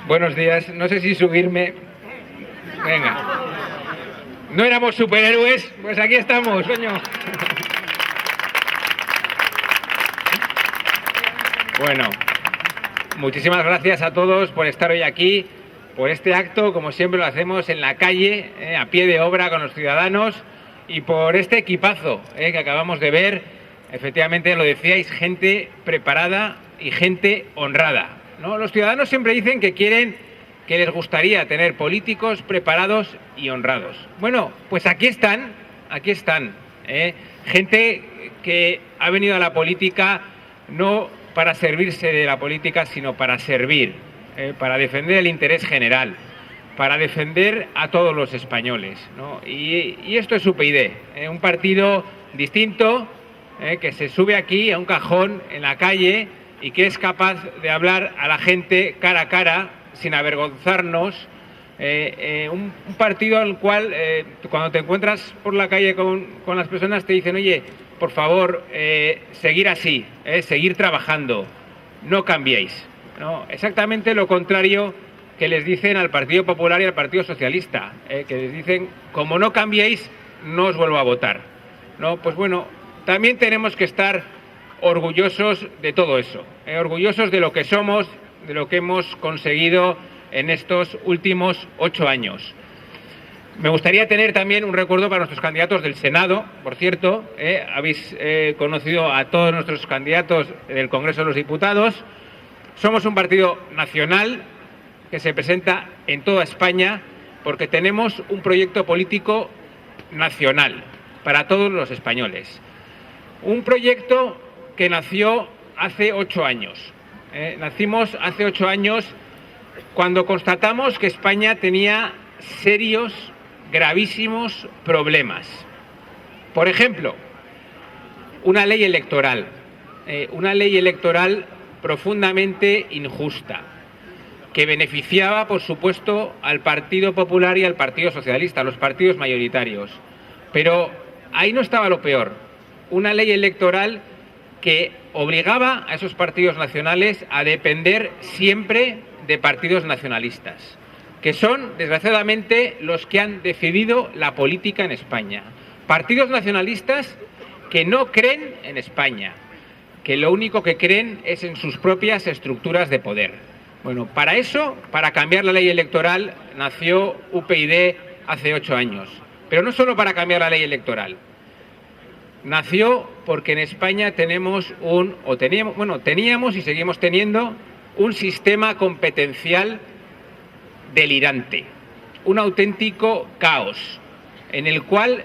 Buenos días. No sé si subirme. Venga. ¿No éramos superhéroes? Pues aquí estamos, coño. Bueno, muchísimas gracias a todos por estar hoy aquí, por este acto, como siempre lo hacemos en la calle, a pie de obra con los ciudadanos, y por este equipazo que acabamos de ver. Efectivamente, lo decíais, gente preparada y gente honrada, ¿no? Los ciudadanos siempre dicen que les gustaría tener políticos preparados y honrados. Bueno, pues aquí están, gente que ha venido a la política no para servirse de la política, sino para servir, para defender el interés general, para defender a todos los españoles, ¿no? Y esto es UPyD, un partido distinto, que se sube aquí a un cajón en la calle y que es capaz de hablar a la gente cara a cara, sin avergonzarnos. Un partido al cual, cuando te encuentras por la calle con las personas, te dicen: oye, por favor, seguir así, seguir trabajando, no cambiéis, ¿no? Exactamente lo contrario que les dicen al Partido Popular y al Partido Socialista, que les dicen: como no cambiéis, no os vuelvo a votar, ¿no? Pues bueno, también tenemos que estar orgullosos de todo eso, orgullosos de lo que somos, de lo que hemos conseguido en estos últimos 8 años. Me gustaría tener también un recuerdo para nuestros candidatos del Senado, por cierto. Habéis conocido a todos nuestros candidatos del Congreso de los Diputados. Somos un partido nacional que se presenta en toda España porque tenemos un proyecto político nacional para todos los españoles. Un proyecto que nació hace 8 años. Nacimos hace 8 años cuando constatamos que España tenía serios, gravísimos problemas. Por ejemplo, una ley electoral profundamente injusta, que beneficiaba, por supuesto, al Partido Popular y al Partido Socialista, a los partidos mayoritarios. Pero ahí no estaba lo peor. Una ley electoral que obligaba a esos partidos nacionales a depender siempre de partidos nacionalistas, que son, desgraciadamente, los que han decidido la política en España. Partidos nacionalistas que no creen en España, que lo único que creen es en sus propias estructuras de poder. Bueno, para eso, para cambiar la ley electoral, nació UPyD hace 8 años. Pero no solo para cambiar la ley electoral. Nació porque en España teníamos y seguimos teniendo un sistema competencial delirante, un auténtico caos, en el cual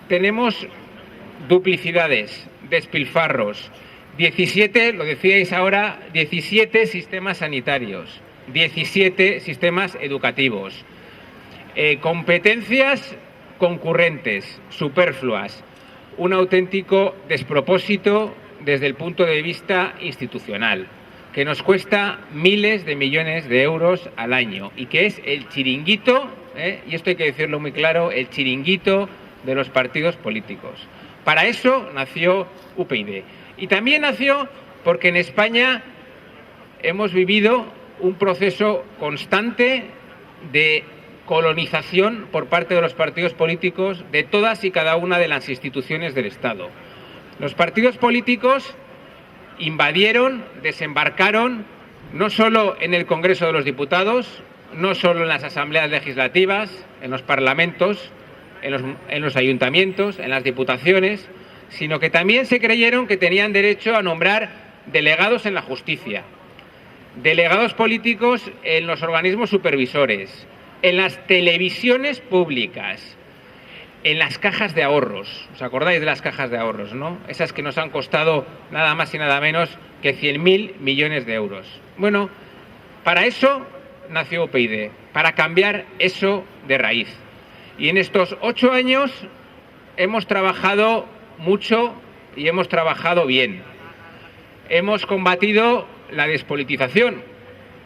tenemos duplicidades, despilfarros, 17, lo decíais ahora, 17 sistemas sanitarios, 17 sistemas educativos, competencias concurrentes, superfluas, un auténtico despropósito desde el punto de vista institucional, que nos cuesta miles de millones de euros al año y que es el chiringuito, y esto hay que decirlo muy claro, el chiringuito de los partidos políticos. Para eso nació UPyD. Y también nació porque en España hemos vivido un proceso constante de colonización por parte de los partidos políticos de todas y cada una de las instituciones del Estado. Los partidos políticos invadieron, desembarcaron, no solo en el Congreso de los Diputados, no solo en las asambleas legislativas, en los parlamentos, en los ayuntamientos, en las diputaciones, sino que también se creyeron que tenían derecho a nombrar delegados en la justicia, delegados políticos en los organismos supervisores, en las televisiones públicas, en las cajas de ahorros. ¿Os acordáis de las cajas de ahorros, no? Esas que nos han costado nada más y nada menos que 100.000 millones de euros. Bueno, para eso nació UPyD, para cambiar eso de raíz. Y en estos 8 años hemos trabajado mucho y hemos trabajado bien. Hemos combatido la despolitización,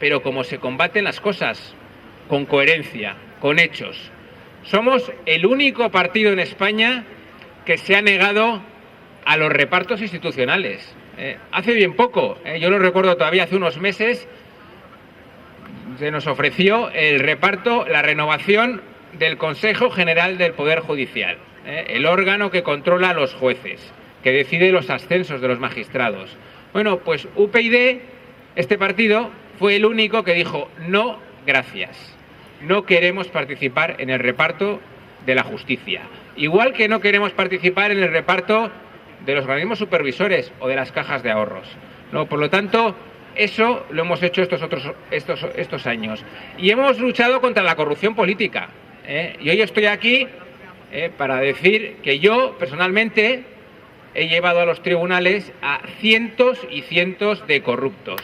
pero como se combaten las cosas, con coherencia, con hechos. Somos el único partido en España que se ha negado a los repartos institucionales. Hace bien poco, yo lo recuerdo todavía hace unos meses, se nos ofreció el reparto, la renovación del Consejo General del Poder Judicial, el órgano que controla a los jueces, que decide los ascensos de los magistrados. Bueno, pues UPyD, este partido, fue el único que dijo no, gracias. No queremos participar en el reparto de la justicia. Igual que no queremos participar en el reparto de los organismos supervisores o de las cajas de ahorros. No, por lo tanto, eso lo hemos hecho estos años. Y hemos luchado contra la corrupción política. Y hoy estoy aquí para decir que yo, personalmente, he llevado a los tribunales a cientos y cientos de corruptos.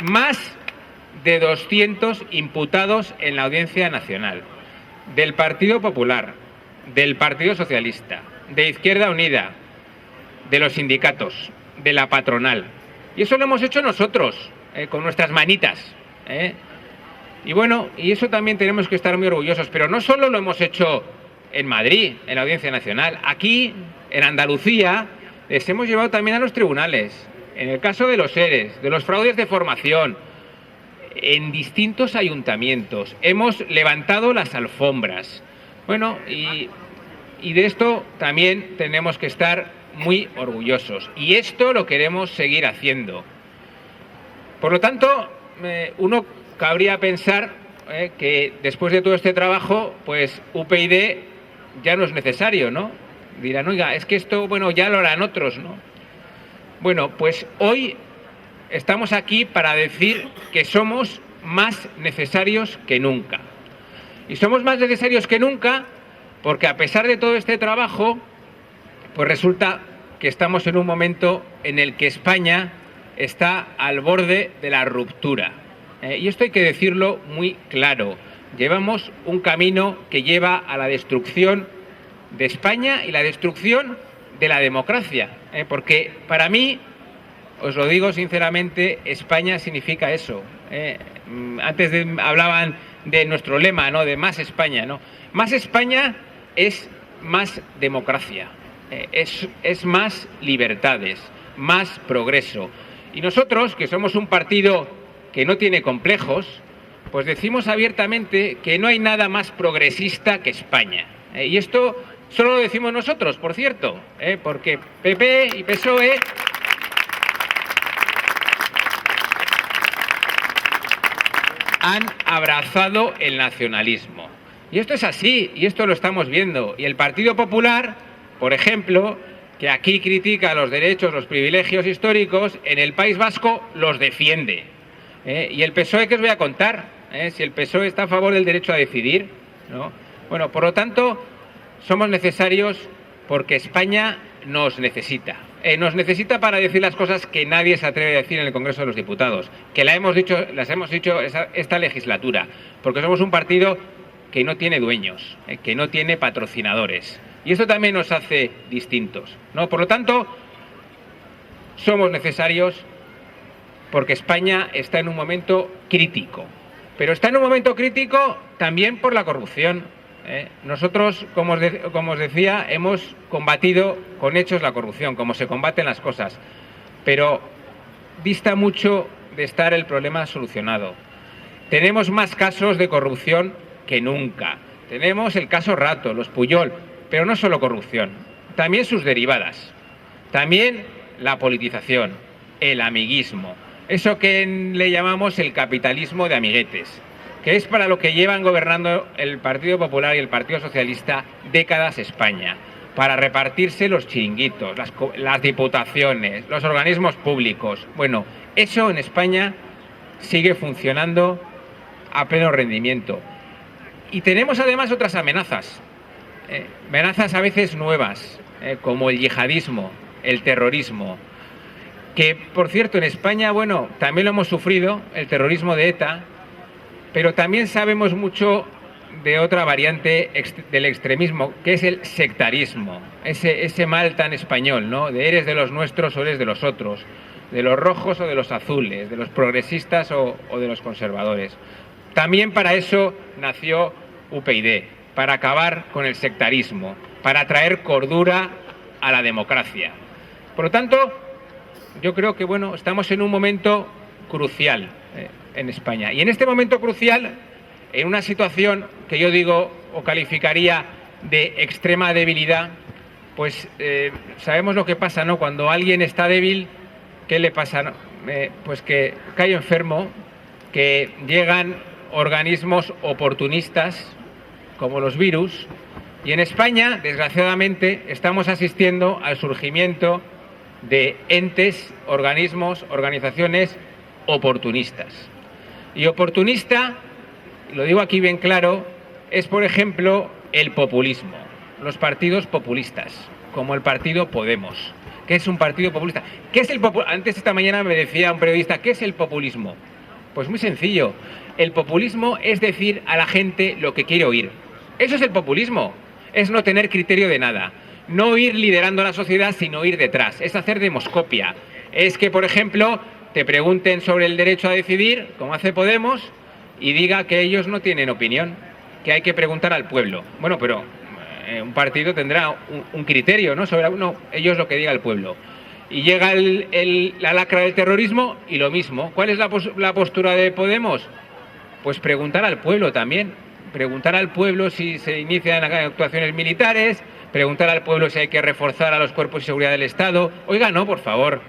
Más de 200 imputados en la Audiencia Nacional, del Partido Popular, del Partido Socialista, de Izquierda Unida, de los sindicatos, de la patronal. Y eso lo hemos hecho nosotros, con nuestras manitas. Y bueno, y eso también tenemos que estar muy orgullosos. Pero no solo lo hemos hecho en Madrid, en la Audiencia Nacional. Aquí, en Andalucía, les hemos llevado también a los tribunales. En el caso de los ERES, de los fraudes de formación, en distintos ayuntamientos. Hemos levantado las alfombras. Bueno, y de esto también tenemos que estar muy orgullosos. Y esto lo queremos seguir haciendo. Por lo tanto, uno cabría pensar que después de todo este trabajo, pues UPyD ya no es necesario, ¿no? Dirán, oiga, es que esto, bueno, ya lo harán otros, ¿no? Bueno, pues hoy estamos aquí para decir que somos más necesarios que nunca. Y somos más necesarios que nunca porque a pesar de todo este trabajo, pues resulta que estamos en un momento en el que España está al borde de la ruptura. Y esto hay que decirlo muy claro. Llevamos un camino que lleva a la destrucción de España y la destrucción de la democracia, porque para mí, os lo digo sinceramente, España significa eso. Antes hablaban de nuestro lema, ¿no? De más España, ¿no? Más España es más democracia, es más libertades, más progreso. Y nosotros, que somos un partido que no tiene complejos, pues decimos abiertamente que no hay nada más progresista que España. Y esto solo lo decimos nosotros, por cierto, porque PP y PSOE han abrazado el nacionalismo. Y esto es así, y esto lo estamos viendo. Y el Partido Popular, por ejemplo, que aquí critica los derechos, los privilegios históricos, en el País Vasco los defiende. Y el PSOE, ¿qué os voy a contar? Si el PSOE está a favor del derecho a decidir, ¿no? Bueno, por lo tanto, somos necesarios porque España nos necesita. Nos necesita para decir las cosas que nadie se atreve a decir en el Congreso de los Diputados, que las hemos dicho esta legislatura, porque somos un partido que no tiene dueños, que no tiene patrocinadores. Y esto también nos hace distintos, ¿no? Por lo tanto, somos necesarios porque España está en un momento crítico. Pero está en un momento crítico también por la corrupción. Nosotros, como os decía, hemos combatido con hechos la corrupción, como se combaten las cosas. Pero dista mucho de estar el problema solucionado. Tenemos más casos de corrupción que nunca. Tenemos el caso Rato, los Pujol, pero no solo corrupción, también sus derivadas. También la politización, el amiguismo, eso que le llamamos el capitalismo de amiguetes, que es para lo que llevan gobernando el Partido Popular y el Partido Socialista décadas España, para repartirse los chiringuitos, las diputaciones, los organismos públicos. Bueno, eso en España sigue funcionando a pleno rendimiento. Y tenemos además otras amenazas, amenazas a veces nuevas, como el yihadismo, el terrorismo, que por cierto en España, bueno, también lo hemos sufrido, el terrorismo de ETA, pero también sabemos mucho de otra variante del extremismo, que es el sectarismo, ese mal tan español, ¿no? De eres de los nuestros o eres de los otros, de los rojos o de los azules, de los progresistas o de los conservadores. También para eso nació UPyD, para acabar con el sectarismo, para traer cordura a la democracia. Por lo tanto, yo creo que bueno, estamos en un momento crucial en España. Y en este momento crucial, en una situación que yo digo o calificaría de extrema debilidad, pues sabemos lo que pasa, ¿no? Cuando alguien está débil, ¿qué le pasa? ¿No? Pues que cae enfermo, que llegan organismos oportunistas como los virus, y en España, desgraciadamente, estamos asistiendo al surgimiento de entes, organismos, organizaciones oportunistas. Y oportunista, lo digo aquí bien claro, es, por ejemplo, el populismo, los partidos populistas, como el partido Podemos. ¿Qué es un partido populista? ¿Qué es el Antes esta mañana me decía un periodista, ¿qué es el populismo? Pues muy sencillo. El populismo es decir a la gente lo que quiere oír. Eso es el populismo. Es no tener criterio de nada. No ir liderando la sociedad, sino ir detrás. Es hacer demoscopia. Es que, por ejemplo, te pregunten sobre el derecho a decidir, como hace Podemos, y diga que ellos no tienen opinión, que hay que preguntar al pueblo. Bueno, pero un partido tendrá un criterio, ¿no? Sobre ellos lo que diga el pueblo. Y llega la lacra del terrorismo y lo mismo. ¿Cuál es la postura de Podemos? Pues preguntar al pueblo también. Preguntar al pueblo si se inician actuaciones militares, preguntar al pueblo si hay que reforzar a los cuerpos de seguridad del Estado. Oiga, no, por favor.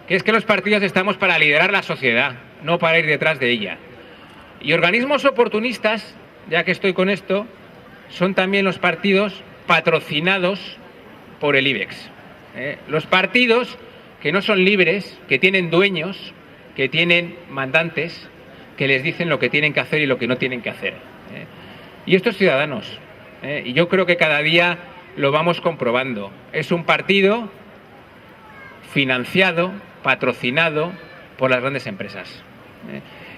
Que es que los partidos estamos para liderar la sociedad, no para ir detrás de ella. Y organismos oportunistas, ya que estoy con esto, son también los partidos patrocinados por el IBEX. Los partidos que no son libres, que tienen dueños, que tienen mandantes, que les dicen lo que tienen que hacer y lo que no tienen que hacer. Y estos ciudadanos, y yo creo que cada día lo vamos comprobando, es un partido financiado, patrocinado por las grandes empresas.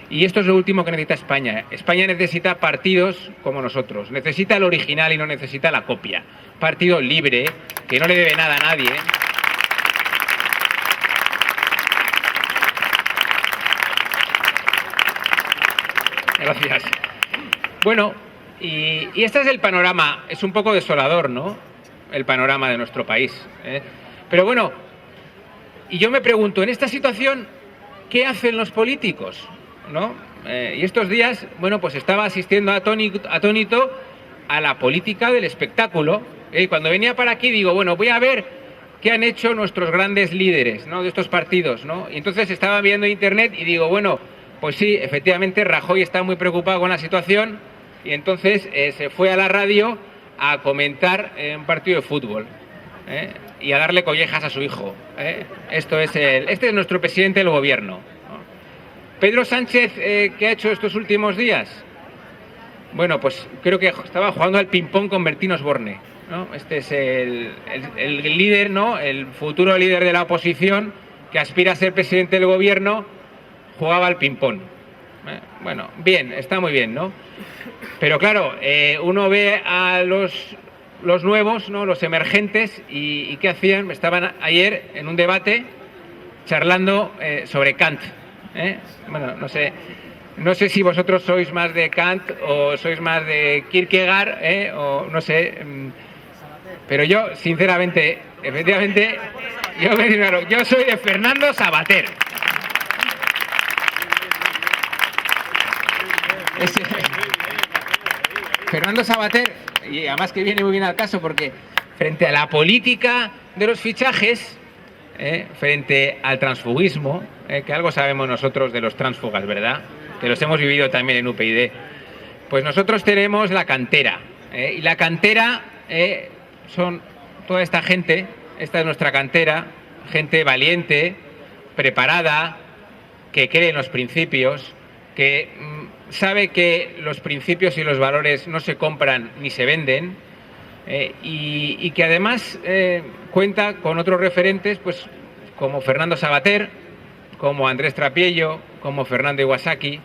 Y esto es lo último que necesita España. España necesita partidos como nosotros. Necesita el original y no necesita la copia. Partido libre, que no le debe nada a nadie. Gracias. Bueno, y este es el panorama. Es un poco desolador, ¿no? El panorama de nuestro país. Pero bueno, y yo me pregunto, en esta situación, ¿qué hacen los políticos? ¿No? Y estos días, bueno, pues estaba asistiendo atónito a la política del espectáculo. Cuando venía para aquí digo, bueno, voy a ver qué han hecho nuestros grandes líderes, ¿no? De estos partidos, ¿no? Y entonces estaba viendo internet y digo, bueno, pues sí, efectivamente Rajoy está muy preocupado con la situación y entonces se fue a la radio a comentar un partido de fútbol y a darle collejas a su hijo. Este es nuestro presidente del gobierno. Pedro Sánchez, ¿qué ha hecho estos últimos días? Bueno, pues creo que estaba jugando al ping-pong con Bertín Osborne, ¿no? Este es el líder, ¿no? El futuro líder de la oposición que aspira a ser presidente del gobierno, jugaba al ping-pong. Bueno, bien, está muy bien, ¿no? Pero claro, uno ve a los nuevos, ¿no? Los emergentes, y ¿qué hacían? Estaban ayer en un debate charlando sobre Kant. Bueno, no sé si vosotros sois más de Kant o sois más de Kierkegaard, o no sé, pero yo, sinceramente, efectivamente, yo soy de Fernando Savater. Fernando Savater, y además que viene muy bien al caso, porque frente a la política de los fichajes, frente al transfugismo, que algo sabemos nosotros de los tránsfugas, ¿verdad? Que los hemos vivido también en UPyD. Pues nosotros tenemos la cantera, y la cantera son toda esta gente, esta es nuestra cantera, gente valiente, preparada, que cree en los principios, que sabe que los principios y los valores no se compran ni se venden, y que además cuenta con otros referentes, pues como Fernando Savater, como Andrés Trapiello, como Fernando Iwasaki.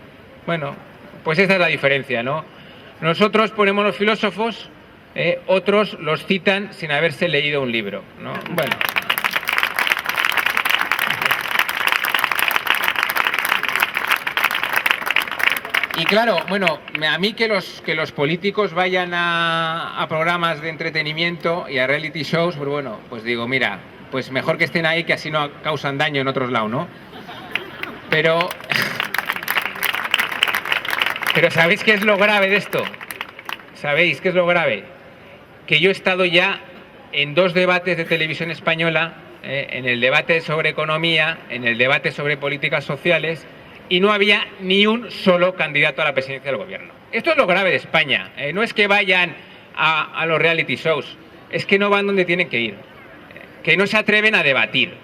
Bueno, pues esa es la diferencia, ¿no? Nosotros ponemos los filósofos, otros los citan sin haberse leído un libro, ¿no? Bueno. Y claro, bueno, a mí que los políticos vayan a programas de entretenimiento y a reality shows, pues bueno, pues digo, mira, pues mejor que estén ahí, que así no causan daño en otros lados, ¿no? Pero ¿sabéis qué es lo grave de esto? ¿Sabéis qué es lo grave? Que yo he estado ya en 2 debates de televisión española, en el debate sobre economía, en el debate sobre políticas sociales, y no había ni un solo candidato a la presidencia del gobierno. Esto es lo grave de España. No es que vayan a los reality shows, es que no van donde tienen que ir, que no se atreven a debatir.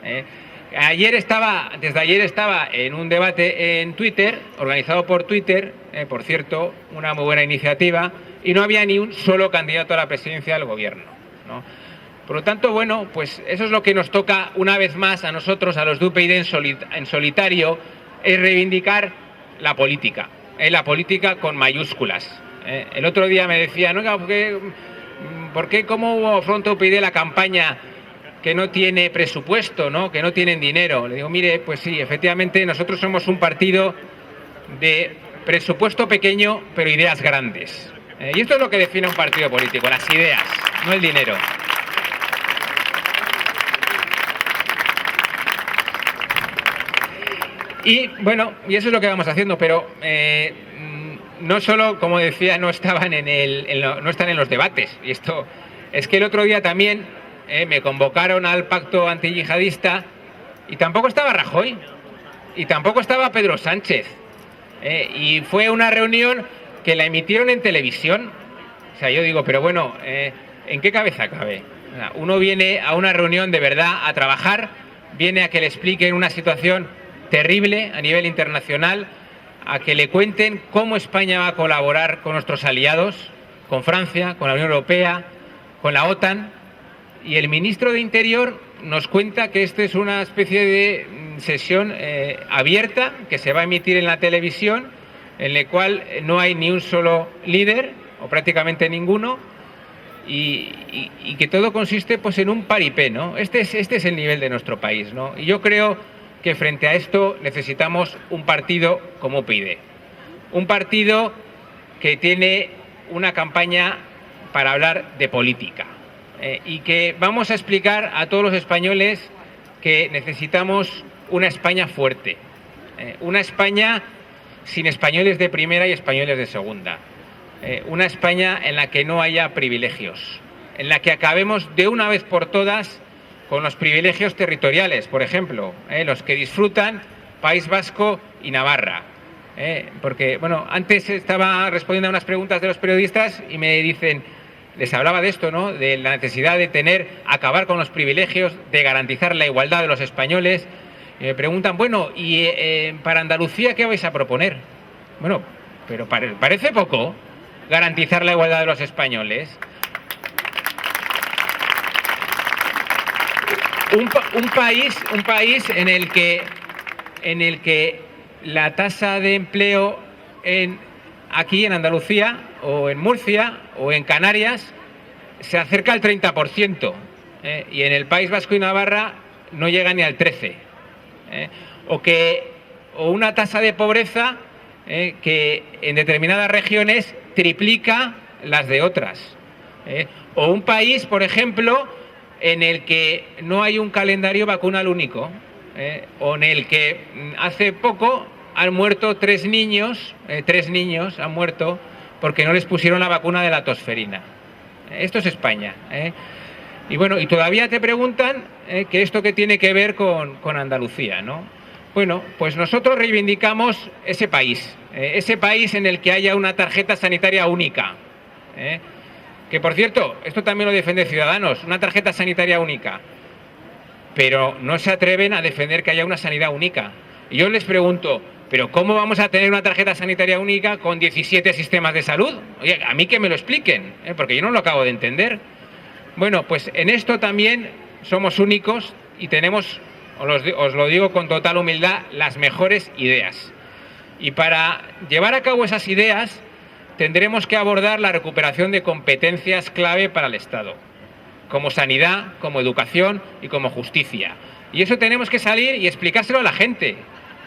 Desde ayer estaba en un debate en Twitter, organizado por Twitter, por cierto, una muy buena iniciativa, y no había ni un solo candidato a la presidencia del gobierno, ¿no? Por lo tanto, bueno, pues eso es lo que nos toca una vez más a nosotros, a los de UPyD en solitario, es reivindicar la política con mayúsculas. El otro día me decían, oiga, ¿por qué cómo afronta UPyD la campaña que no tiene presupuesto, ¿no? Que no tienen dinero? Le digo, mire, pues sí, efectivamente nosotros somos un partido de presupuesto pequeño, pero ideas grandes. Y esto es lo que define un partido político, las ideas, no el dinero. Y bueno, y eso es lo que vamos haciendo, pero no solo, como decía, no están en los debates. Y esto es que el otro día también me convocaron al pacto antiyihadista y tampoco estaba Rajoy y tampoco estaba Pedro Sánchez. Y fue una reunión que la emitieron en televisión. O sea, yo digo, pero bueno, ¿en qué cabeza cabe? O sea, uno viene a una reunión de verdad a trabajar, viene a que le expliquen una situación terrible a nivel internacional, a que le cuenten cómo España va a colaborar con nuestros aliados, con Francia, con la Unión Europea, con la OTAN, y el ministro de Interior nos cuenta que esta es una especie de sesión abierta que se va a emitir en la televisión, en la cual no hay ni un solo líder, o prácticamente ninguno, y que todo consiste pues en un paripé, ¿no? Este es el nivel de nuestro país, ¿no? Y yo creo que frente a esto necesitamos un partido como UPyD. Un partido que tiene una campaña para hablar de política. Y que vamos a explicar a todos los españoles que necesitamos una España fuerte. Una España sin españoles de primera y españoles de segunda. Una España en la que no haya privilegios. En la que acabemos de una vez por todas con los privilegios territoriales, por ejemplo, los que disfrutan País Vasco y Navarra. Porque, bueno, antes estaba respondiendo a unas preguntas de los periodistas y me dicen, les hablaba de esto, ¿no? De la necesidad de acabar con los privilegios, de garantizar la igualdad de los españoles. Y me preguntan, bueno, ¿y para Andalucía qué vais a proponer? Bueno, pero parece poco garantizar la igualdad de los españoles. Un país en el que la tasa de empleo aquí en Andalucía o en Murcia o en Canarias se acerca al 30%, y en el País Vasco y Navarra no llega ni al 13%. O una tasa de pobreza que en determinadas regiones triplica las de otras. O un país, por ejemplo, en el que no hay un calendario vacunal único, o en el que hace poco han muerto 3 niños han muerto porque no les pusieron la vacuna de la tosferina. Esto es España. Y bueno, y todavía te preguntan que esto que tiene que ver con Andalucía, ¿no? Bueno, pues nosotros reivindicamos ese país en el que haya una tarjeta sanitaria única. Que, por cierto, esto también lo defiende Ciudadanos, una tarjeta sanitaria única. Pero no se atreven a defender que haya una sanidad única. Y yo les pregunto, ¿pero cómo vamos a tener una tarjeta sanitaria única con 17 sistemas de salud? Oye, a mí que me lo expliquen, porque yo no lo acabo de entender. Bueno, pues en esto también somos únicos y tenemos, os lo digo con total humildad, las mejores ideas. Y para llevar a cabo esas ideas tendremos que abordar la recuperación de competencias clave para el Estado, como sanidad, como educación y como justicia. Y eso tenemos que salir y explicárselo a la gente,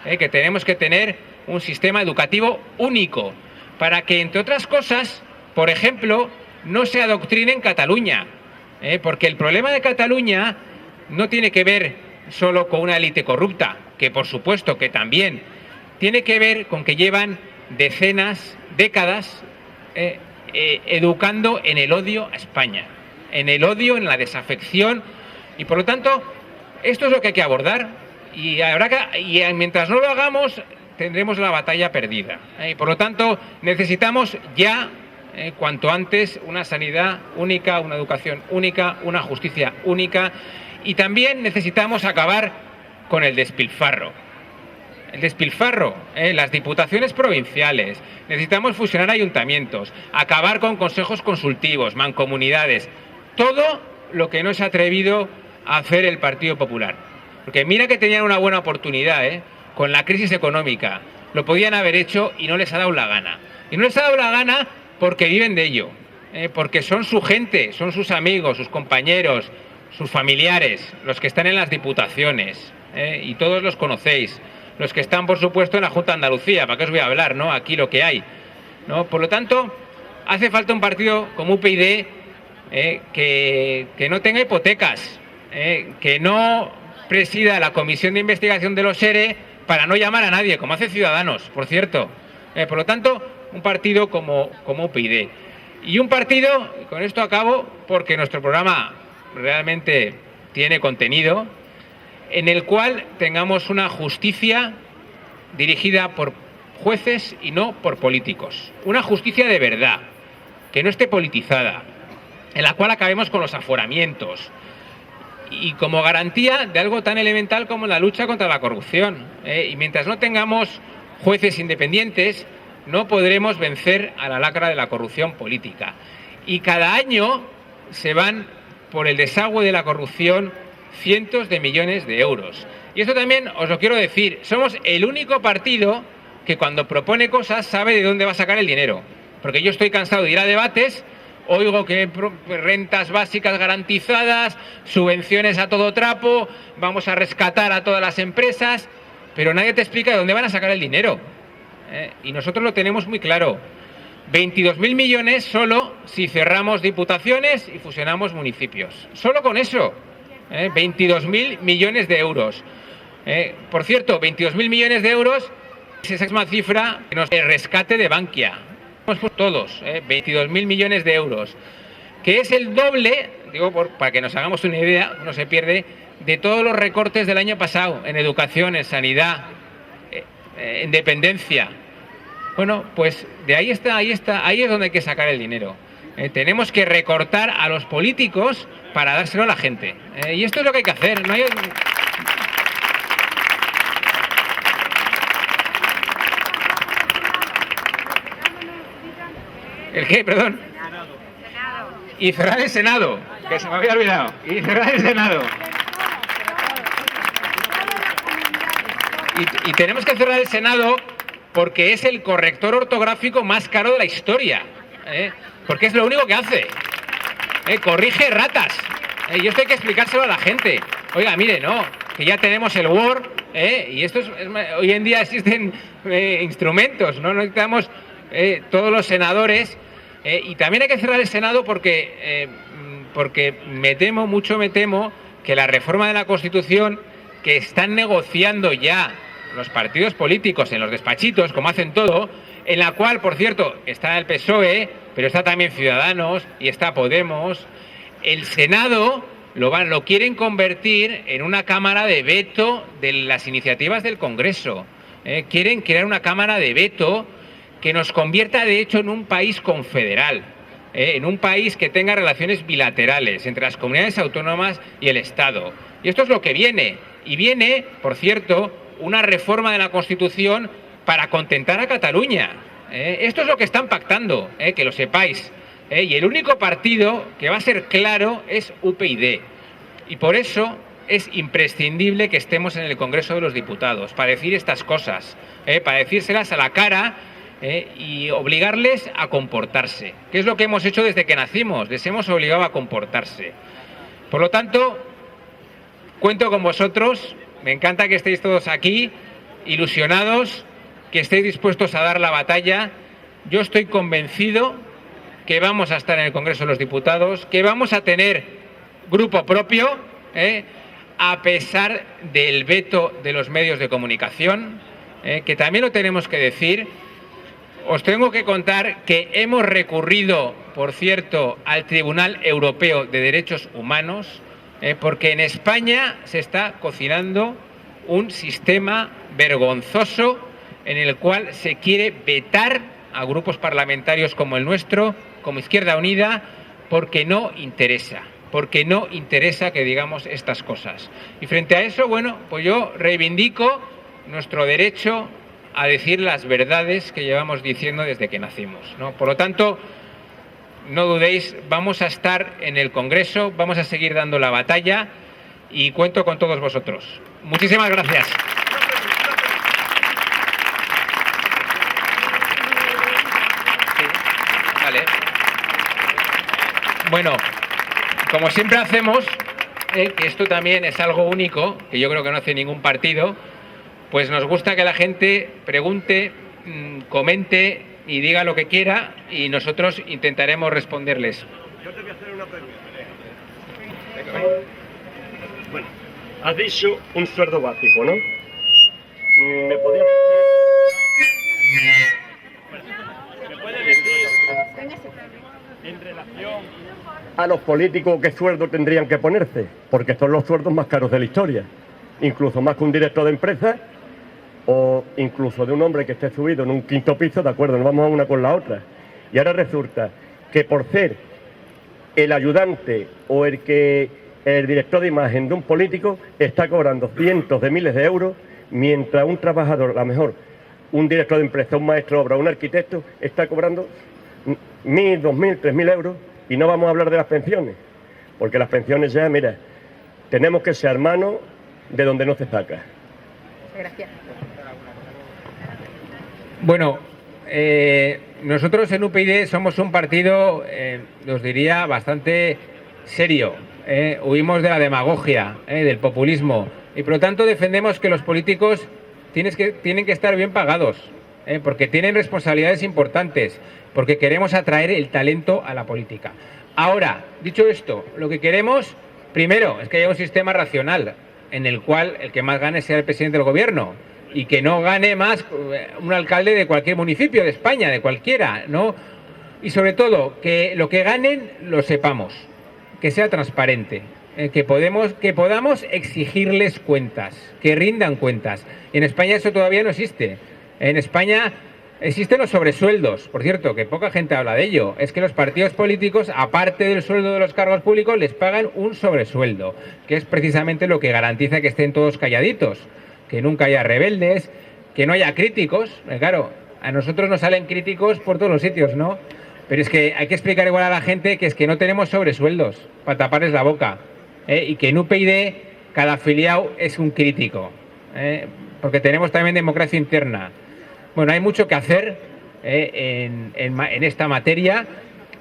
que tenemos que tener un sistema educativo único, para que, entre otras cosas, por ejemplo, no se adoctrine en Cataluña, porque el problema de Cataluña no tiene que ver solo con una élite corrupta, que por supuesto que también, tiene que ver con que llevan décadas, educando en el odio a España, en el odio, en la desafección, y por lo tanto, esto es lo que hay que abordar, y mientras no lo hagamos, tendremos la batalla perdida. Y por lo tanto, necesitamos ya, cuanto antes, una sanidad única, una educación única, una justicia única, y también necesitamos acabar con el despilfarro. Las diputaciones provinciales, necesitamos fusionar ayuntamientos, acabar con consejos consultivos, mancomunidades, todo lo que no se ha atrevido a hacer el Partido Popular. Porque mira que tenían una buena oportunidad, con la crisis económica, lo podían haber hecho y no les ha dado la gana. Y no les ha dado la gana porque viven de ello, porque son su gente, son sus amigos, sus compañeros, sus familiares, los que están en las diputaciones, y todos los conocéis. Los que están, por supuesto, en la Junta de Andalucía, ¿para qué os voy a hablar, no? Aquí lo que hay, ¿no? Por lo tanto, hace falta un partido como UPyD que no tenga hipotecas, que no presida la comisión de investigación de los ERE para no llamar a nadie, como hace Ciudadanos, por cierto. Por lo tanto, un partido como UPyD. Y un partido, y con esto acabo, porque nuestro programa realmente tiene contenido, en el cual tengamos una justicia dirigida por jueces y no por políticos. Una justicia de verdad, que no esté politizada, en la cual acabemos con los aforamientos y como garantía de algo tan elemental como la lucha contra la corrupción. Y mientras no tengamos jueces independientes, no podremos vencer a la lacra de la corrupción política. Y cada año se van por el desagüe de la corrupción cientos de millones de euros. Y esto también os lo quiero decir, somos el único partido que cuando propone cosas sabe de dónde va a sacar el dinero. Porque yo estoy cansado de ir a debates, oigo que rentas básicas garantizadas, subvenciones a todo trapo, vamos a rescatar a todas las empresas, pero nadie te explica de dónde van a sacar el dinero. Y nosotros lo tenemos muy claro. 22.000 millones solo si cerramos diputaciones y fusionamos municipios. Solo con eso. 22.000 millones de euros. Por cierto, 22.000 millones de euros es esa misma cifra que nos rescate de Bankia. Todos, 22.000 millones de euros. Que es el doble, digo, para que nos hagamos una idea, no se pierde, de todos los recortes del año pasado en educación, en sanidad, en dependencia. Bueno, pues de ahí es donde hay que sacar el dinero. Tenemos que recortar a los políticos para dárselo a la gente. Y esto es lo que hay que hacer. No hay... ¿El qué? Perdón. Y cerrar el Senado, que se me había olvidado. Y cerrar el Senado. Y tenemos que cerrar el Senado porque es el corrector ortográfico más caro de la historia. Porque es lo único que hace. Corrige ratas. Y esto hay que explicárselo a la gente. Oiga, mire, no, que ya tenemos el Word, y esto hoy en día existen instrumentos, no necesitamos todos los senadores, y también hay que cerrar el Senado porque me temo que la reforma de la Constitución que están negociando ya los partidos políticos en los despachitos, como hacen todo, en la cual, por cierto, está el PSOE, pero está también Ciudadanos y está Podemos. El Senado lo quieren convertir en una cámara de veto de las iniciativas del Congreso. Quieren crear una cámara de veto que nos convierta, de hecho, en un país confederal, en un país que tenga relaciones bilaterales entre las comunidades autónomas y el Estado. Y esto es lo que viene. Y viene, por cierto, una reforma de la Constitución para contentar a Cataluña. Esto es lo que están pactando, que lo sepáis. Y el único partido que va a ser claro es UPyD. Y por eso es imprescindible que estemos en el Congreso de los Diputados, para decir estas cosas, para decírselas a la cara, y obligarles a comportarse. ¿Qué es lo que hemos hecho desde que nacimos? Les hemos obligado a comportarse. Por lo tanto, cuento con vosotros. Me encanta que estéis todos aquí, ilusionados, que estéis dispuestos a dar la batalla. Yo estoy convencido que vamos a estar en el Congreso de los Diputados, que vamos a tener grupo propio, a pesar del veto de los medios de comunicación, que también lo tenemos que decir. Os tengo que contar que hemos recurrido, por cierto, al Tribunal Europeo de Derechos Humanos, porque en España se está cocinando un sistema vergonzoso en el cual se quiere vetar a grupos parlamentarios como el nuestro, como Izquierda Unida, porque no interesa que digamos estas cosas. Y frente a eso, bueno, pues yo reivindico nuestro derecho a decir las verdades que llevamos diciendo desde que nacimos, ¿no? Por lo tanto, no dudéis, vamos a estar en el Congreso, vamos a seguir dando la batalla y cuento con todos vosotros. Muchísimas gracias. Vale. Bueno, como siempre hacemos, que esto también es algo único, que yo creo que no hace ningún partido, pues nos gusta que la gente pregunte, comente y diga lo que quiera y nosotros intentaremos responderles. Yo te voy a hacer una pregunta. Bueno, has dicho un sueldo básico, ¿no? ¿Me podrías decir en relación a los políticos qué sueldo tendrían que ponerse? Porque son los sueldos más caros de la historia, incluso más que un director de empresa o incluso de un hombre que esté subido en un quinto piso, de acuerdo, no vamos a una con la otra. Y ahora resulta que por ser el ayudante o el director de imagen de un político está cobrando cientos de miles de euros, mientras un trabajador, a lo mejor un director de empresa, un maestro de obra, un arquitecto, está cobrando 1.000, 2.000, 3.000 euros. Y no vamos a hablar de las pensiones, porque las pensiones ya, mira, tenemos que ser hermanos de donde no se saca. Gracias. Bueno, nosotros en UPyD somos un partido, os diría, bastante serio. Huimos de la demagogia, del populismo, y por lo tanto defendemos que los políticos tienen que estar bien pagados, porque tienen responsabilidades importantes, porque queremos atraer el talento a la política. Ahora, dicho esto, lo que queremos, primero, es que haya un sistema racional, en el cual el que más gane sea el presidente del gobierno, y que no gane más un alcalde de cualquier municipio de España, de cualquiera, ¿no? Y sobre todo, que lo que ganen lo sepamos, que sea transparente, que podamos exigirles cuentas, que rindan cuentas. En España eso todavía no existe. En España existen los sobresueldos, por cierto, que poca gente habla de ello. Es que los partidos políticos, aparte del sueldo de los cargos públicos, les pagan un sobresueldo, que es precisamente lo que garantiza que estén todos calladitos, que nunca haya rebeldes, que no haya críticos. Claro, a nosotros nos salen críticos por todos los sitios, ¿no? Pero es que hay que explicar igual a la gente que es que no tenemos sobresueldos para taparles la boca, y que en UPyD cada afiliado es un crítico, porque tenemos también democracia interna. Bueno, hay mucho que hacer en esta materia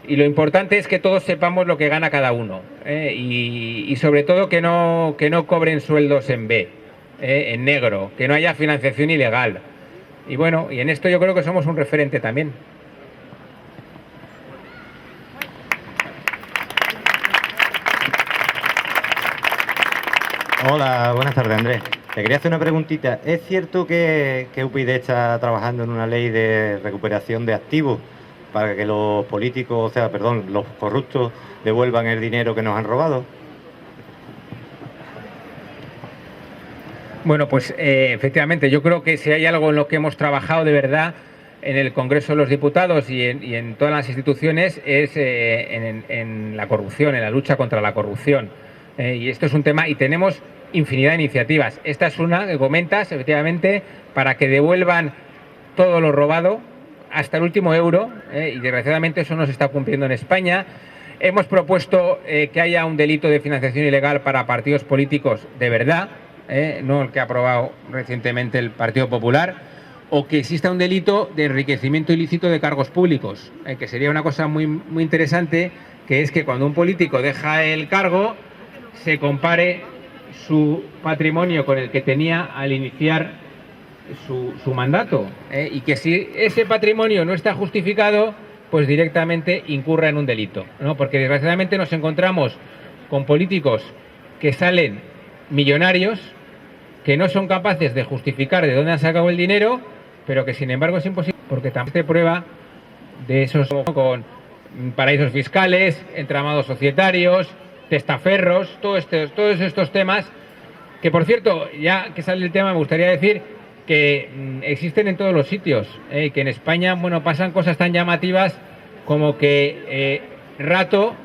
y lo importante es que todos sepamos lo que gana cada uno, y sobre todo que no cobren sueldos en B, en negro, que no haya financiación ilegal. Y bueno, y en esto yo creo que somos un referente también. Hola, buenas tardes, Andrés. Te quería hacer una preguntita. ¿Es cierto que UPyD está trabajando en una ley de recuperación de activos para que los políticos, los corruptos devuelvan el dinero que nos han robado? Bueno, pues efectivamente, yo creo que si hay algo en lo que hemos trabajado de verdad en el Congreso de los Diputados y en todas las instituciones es en la corrupción, en la lucha contra la corrupción. Y esto es un tema, y tenemos infinidad de iniciativas. Esta es una que comentas, efectivamente, para que devuelvan todo lo robado hasta el último euro, y desgraciadamente eso no se está cumpliendo en España. Hemos propuesto que haya un delito de financiación ilegal para partidos políticos de verdad, no el que ha aprobado recientemente el Partido Popular, o que exista un delito de enriquecimiento ilícito de cargos públicos, que sería una cosa muy, muy interesante, que es que cuando un político deja el cargo, se compare su patrimonio con el que tenía al iniciar su mandato, y que si ese patrimonio no está justificado, pues directamente incurra en un delito, ¿no? Porque desgraciadamente nos encontramos con políticos que salen millonarios, que no son capaces de justificar de dónde han sacado el dinero, pero que sin embargo es imposible, porque también se prueba de esos con paraísos fiscales, entramados societarios, testaferros, todos estos temas, que por cierto, ya que sale el tema, me gustaría decir que existen en todos los sitios, que en España, bueno, pasan cosas tan llamativas como que Rato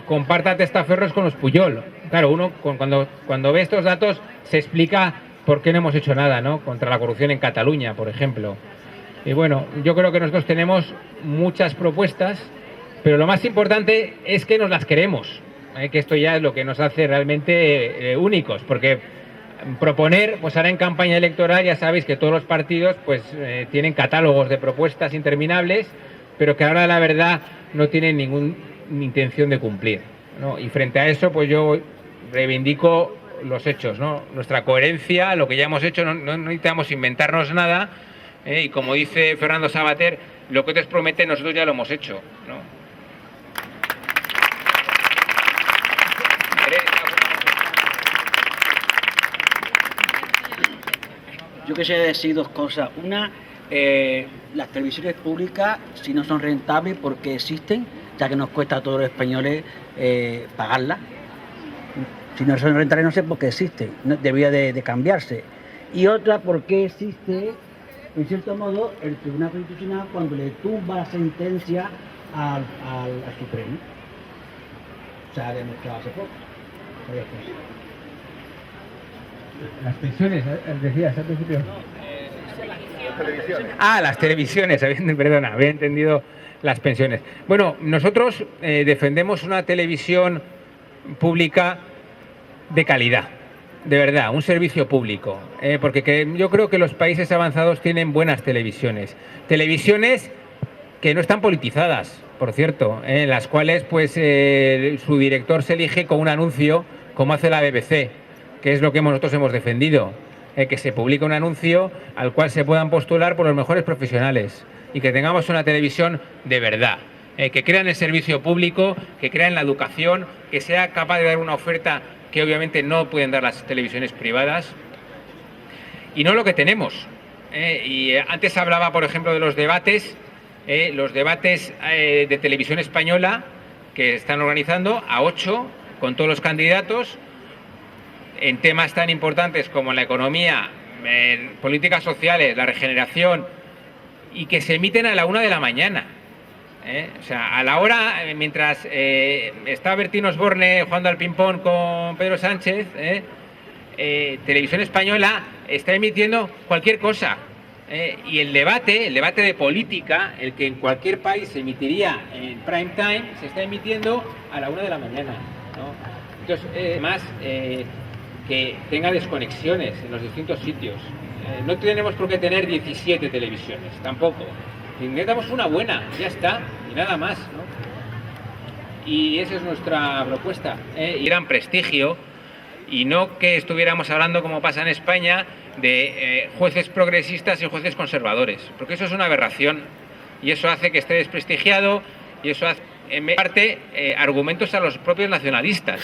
comparta testaferros con los Puyol. Claro, uno cuando ve estos datos se explica por qué no hemos hecho nada, ¿no?, contra la corrupción en Cataluña, por ejemplo. Y bueno, yo creo que nosotros tenemos muchas propuestas, pero lo más importante es que nos las queremos, que esto ya es lo que nos hace realmente únicos, porque proponer, pues ahora en campaña electoral ya sabéis que todos los partidos pues tienen catálogos de propuestas interminables, pero que ahora la verdad no tienen ninguna intención de cumplir, ¿no? Y frente a eso pues yo reivindico los hechos, ¿no?, nuestra coherencia, lo que ya hemos hecho, no necesitamos inventarnos nada, y como dice Fernando Savater, lo que otros prometen nosotros ya lo hemos hecho, ¿no? Yo quisiera decir dos cosas. Una, las televisiones públicas, si no son rentables, ¿por qué existen? Ya que nos cuesta a todos los españoles pagarlas. Si no son rentables, no sé por qué existen. Debería de cambiarse. Y otra, ¿por qué existe, en cierto modo, el Tribunal Constitucional cuando le tumba la sentencia al Supremo? Se ha demostrado hace poco. Las pensiones, decías al principio. Las televisiones, perdona, había entendido las pensiones. Bueno, nosotros defendemos una televisión pública de calidad, de verdad, un servicio público, porque yo creo que los países avanzados tienen buenas televisiones. Televisiones que no están politizadas, por cierto, en las cuales pues su director se elige con un anuncio, como hace la BBC, que es lo que nosotros hemos defendido, que se publique un anuncio al cual se puedan postular por los mejores profesionales y que tengamos una televisión de verdad, que crea en el servicio público, que crea en la educación, que sea capaz de dar una oferta que obviamente no pueden dar las televisiones privadas, y no lo que tenemos. Y antes hablaba, por ejemplo, de los debates de Televisión Española que están organizando a 8 con todos los candidatos, en temas tan importantes como la economía, políticas sociales, la regeneración, y que se emiten a la 1 de la mañana. O sea, a la hora, mientras está Bertín Osborne jugando al ping-pong con Pedro Sánchez, Televisión Española está emitiendo cualquier cosa. Y el debate de política, el que en cualquier país se emitiría en prime time, se está emitiendo a la 1 de la mañana, ¿no? Entonces, más que tenga desconexiones en los distintos sitios. No tenemos por qué tener 17 televisiones, tampoco. Necesitamos una buena, ya está, y nada más, ¿no? Y esa es nuestra propuesta, y gran prestigio, y no que estuviéramos hablando, como pasa en España, de jueces progresistas y jueces conservadores, porque eso es una aberración, y eso hace que esté desprestigiado, y eso hace, en parte, argumentos a los propios nacionalistas,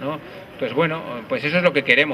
¿no? Pues bueno, pues eso es lo que queremos.